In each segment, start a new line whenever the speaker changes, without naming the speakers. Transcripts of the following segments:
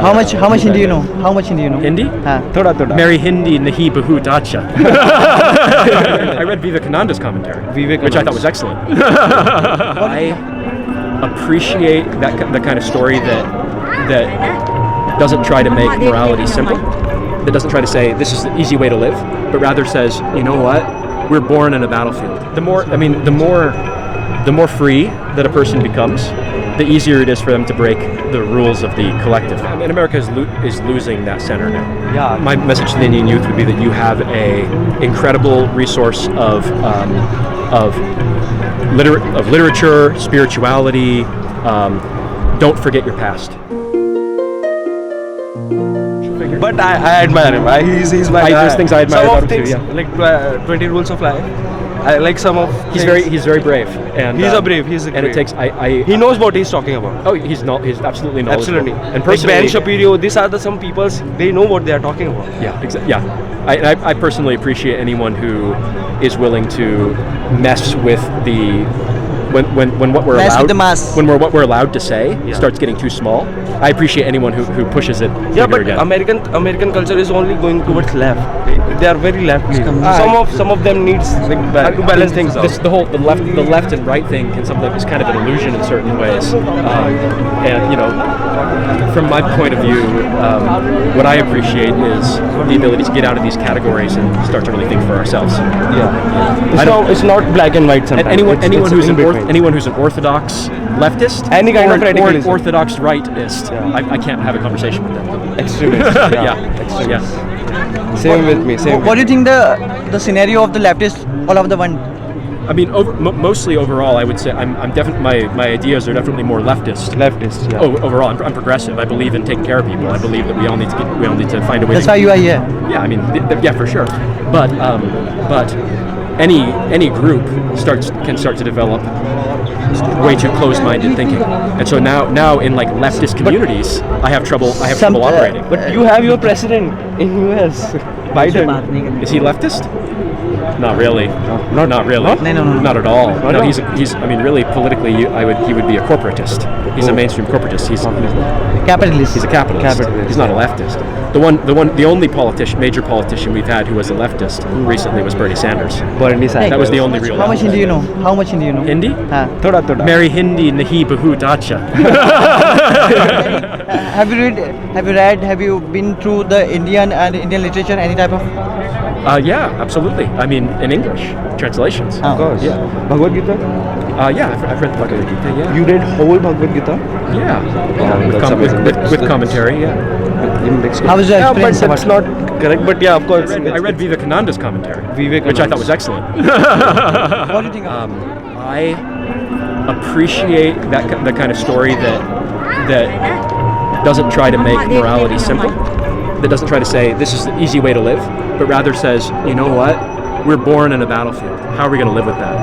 How much Hindi you know? How much Hindi you know?
Hindi?
Thoda thoda.
Mary Hindi nahi bahut acha. I read Vivekananda's commentary, which I thought was excellent. I appreciate the kind of story that doesn't try to make morality simple, that doesn't try to say this is the easy way to live, but rather says, you know what, we're born in a battlefield. The more free that a person becomes, the easier it is for them to break the rules of the collective. And America is losing that center now.
Yeah.
My message to the Indian youth would be that you have a incredible resource of literature, spirituality. Don't forget your past.
But I admire him. He's my guy.
There's things I admire
some
about
of
him too.
things,
Yeah.
like 20 rules of life. I like some of.
He's very brave, and
He's a brave. He's a
and
brave.
it takes
He knows what he's talking about.
Oh, he's absolutely knowledgeable.
Absolutely.
And
Like
personally,
Ben Shapiro, these are some peoples. They know what they are talking about.
yeah, yeah. I personally appreciate anyone who is willing to mess with the when what we're
Mess
allowed
with the mass.
when what we're allowed to say starts getting too small. I appreciate anyone who pushes it.
Yeah,
bigger
but
again.
American culture is only going towards left. They are very left. Some of them needs to balance things out.
The left and right thing is kind of an illusion in certain ways. And you know, from my point of view, what I appreciate is the ability to get out of these categories and start to really think for ourselves.
Yeah, it's not black and white sometimes.
And anyone who's
in
an orthodox leftist,
Any kind
or
of
an
radicalism.
orthodox rightist,
Yeah.
I can't have a conversation with them.
extremist.
Yeah.
Same with me. Same.
What do you think the scenario of the leftists all over the world?
I mean, mostly overall, I would say I'm definitely my ideas are definitely more leftist.
Leftist. Yeah.
Overall, I'm progressive. I believe in taking care of people. I believe that we all need to find a way.
That's why you are here.
Yeah, I mean, yeah, for sure. But any group can start to develop way too closed-minded thinking, and so now in like leftist communities, I have trouble operating.
But you have your president in US, Biden.
Is he leftist? Not really. Not really.
No.
Not at all. No,
no.
he's. I mean, really, politically, he would be a corporatist. He's a mainstream corporatist. He's
Capitalist.
a capitalist. He's not a leftist. The only major politician we've had who was a leftist recently was Bernie Sanders. That was the only real.
How much Hindi you know? How much Hindi you know?
Hindi?
Thoda thoda.
Mary Hindi nahi bahut acha.
Have you been through the Indian literature, any type of?
Yeah, absolutely. I mean, in English translations.
Of course.
Yeah.
Bhagwat Gita.
Yeah, I've read the Bhagavad Gita. Yeah.
You read whole Bhagwat Gita?
Yeah. With commentary. Yeah.
How was your
Yeah, but
experience?
that's not correct. But yeah, of course.
I read Vivekananda's commentary, which I thought was excellent.
What do you think?
I appreciate the kind of story that doesn't try to make morality simple, that doesn't try to say this is the easy way to live, but rather says, you know what, we're born in a battlefield. How are we going to live with that?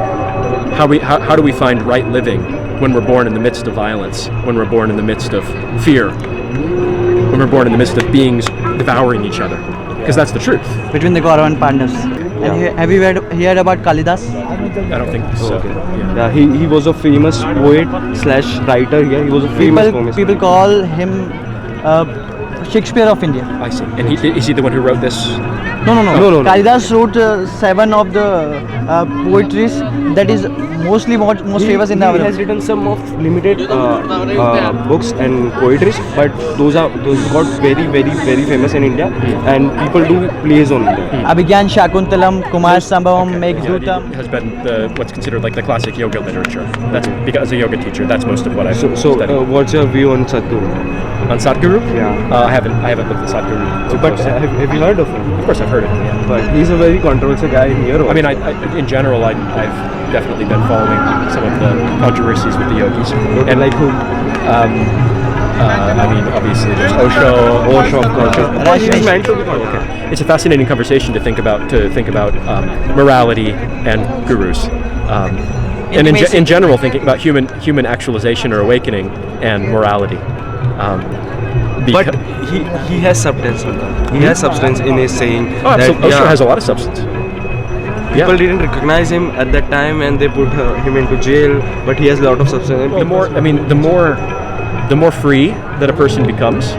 How do we find right living when we're born in the midst of violence, when we're born in the midst of fear, when we're born in the midst of beings devouring each other? Because that's the truth.
Between the Kaurav and Pandavas. And have you heard about Kalidas?
I don't think so.
Okay.
Yeah.
Yeah, he was a famous poet / writer here. He was a famous
People call him Shakespeare of India.
I see. And is he the one who wrote this?
No.
No.
Kalidas wrote 7 of the poetries that is most famous in the
He has written some of limited books and poetries, but those got very famous in India, and people do plays on them.
Abhigyan Shakuntalam, Kumar Sambhavam, Meghdootam.
Has been what's considered like the classic yoga literature. That's because as a yoga teacher, that's most of what I've
So
studied.
what's your view on Sadhguru?
On Sadhguru?
Yeah.
I haven't looked at Sadhguru. too
But
closely.
have you heard of him?
Of course, I've heard it. Yeah.
But he's a very controversial guy here.
I mean, in general, I've definitely been following some of the controversies with the yogis.
and like who?
I mean, obviously, there's Osho, of course.
He's meant to be
Okay. It's a fascinating conversation to think about morality and gurus. And in general, thinking about human actualization or awakening and morality.
But he has substance on that. He has substance in his saying.
Osho has a lot of substance.
People didn't recognize him at that time, and they put him into jail. But he has a lot of substance.
The more free that a person becomes,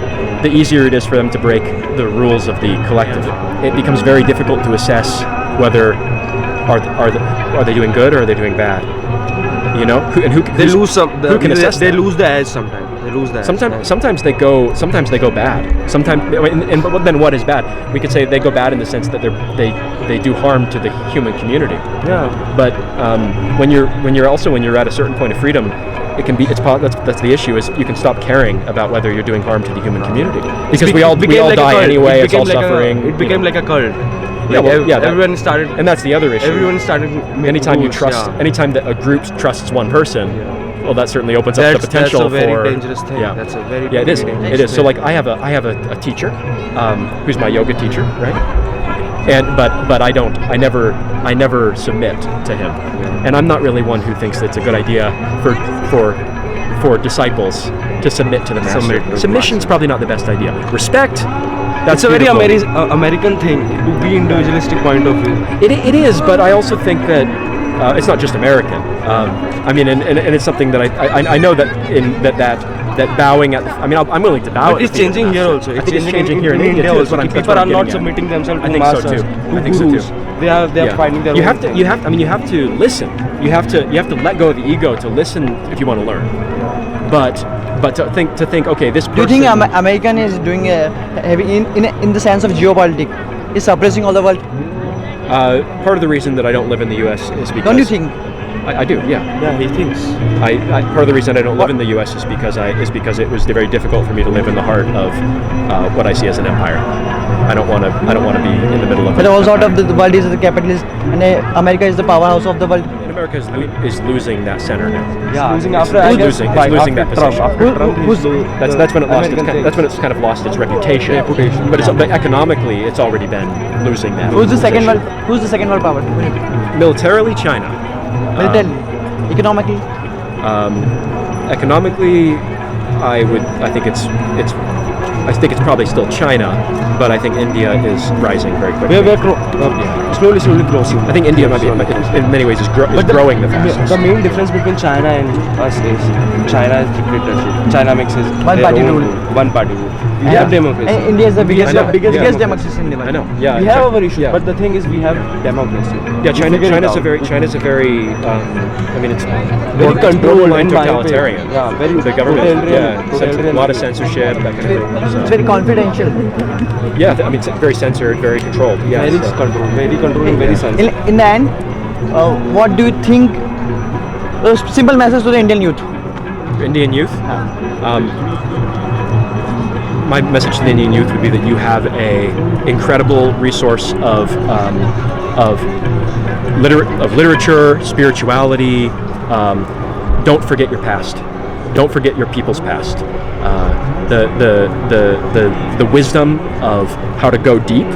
the easier it is for them to break the rules of the collective. It becomes very difficult to assess whether are they doing good or are they doing bad. You know, who can assess
They
that?
lose the edge sometimes. They lose the edge.
Sometimes they go bad. Sometimes, but then what is bad? We could say they go bad in the sense that they do harm to the human community.
Yeah.
But when you're at a certain point of freedom, it can be. That's the issue. Is you can stop caring about whether you're doing harm to the human community because we all die anyway. It's all suffering.
It became like a cult.
Yeah,
Everyone started,
and that's the other issue.
Everyone started.
Anytime you
rules,
trust,
yeah.
anytime that a group trusts one person, well, that certainly opens up the potential
That's a very
for
dangerous thing.
Yeah,
That's a very
it is.
dangerous
It is. So
thing.
like I have a teacher, who's my yoga teacher, right? And but I never submit to him, and I'm not really one who thinks it's a good idea for disciples to submit to the master. Submission's probably not the best idea. Respect. That's
a very
beautiful.
American thing to be individualistic point of view.
It is, but I also think that it's not just American. I mean, and it's something that I know that bowing at. I'm willing to bow.
But it's changing here also.
I think it's changing here in India too.
also. People are not submitting themselves to masters, to gurus. They are finding their own.
You have to listen. You have to let go of the ego to listen if you want to learn. But to think, okay, this person.
Do you think American is doing a heavy in the sense of geopolitics, is suppressing all the world?
Part of the reason that I don't live in the U.S. is because.
Don't you think?
I do, yeah.
Yeah, he thinks.
Part of the reason I don't live in the U.S. is because it was very difficult for me to live in the heart of what I see as an empire. I don't want to be in the middle of.
But also out of the world is the capitalist, and America is the powerhouse of the world.
And America is losing that center now.
Yeah, losing
It's
after
losing that position.
After Trump,
That's when it's kind of lost its reputation. But economically, it's already been losing that.
Who's the
position.
second world power?
Militarily, China.
Militarily, economically.
Economically, I think it's probably still China, but I think India is rising very quickly.
Slowly crossing.
I think India might be, in many ways, is growing the fastest.
The main difference between China and us is China is dictatorship. China makes
One party rule.
One party rule. We have democracy.
And India is the biggest
Yeah.
democracy in the world.
I know. Yeah.
We have our issues,
Yeah.
but the thing is, we have democracy.
Yeah, China's a very. It's
Very controlled
borderline
in my
totalitarian.
opinion. Yeah, very
The government.
totalitarian.
A lot of censorship, that kind of thing. So.
It's very confidential.
Yeah, it's very censored, very controlled. Yeah,
Very
so.
controlled, very sensitive.
In the end, what do you think? A simple message to the Indian youth.
Indian youth. My message to the Indian youth would be that you have a incredible resource of literature, spirituality. Don't forget your past. Don't forget your people's past. The wisdom of how to go deep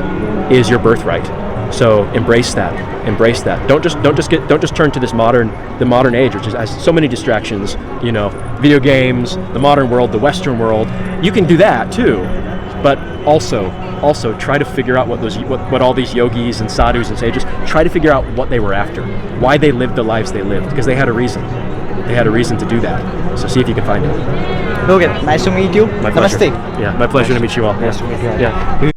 is your birthright. So embrace that. Don't just turn to the modern age, which has so many distractions. Video games, the modern world, the Western world. You can do that too, but also try to figure out what all these yogis and sadhus and sages try to figure out what they were after, why they lived the lives they lived, because they had a reason. They had a reason to do that. So see if you can find it.
Rogen, nice to meet you.
My pleasure.
Namaste.
Yeah, my pleasure to meet you all.
Nice to meet you.
Yeah.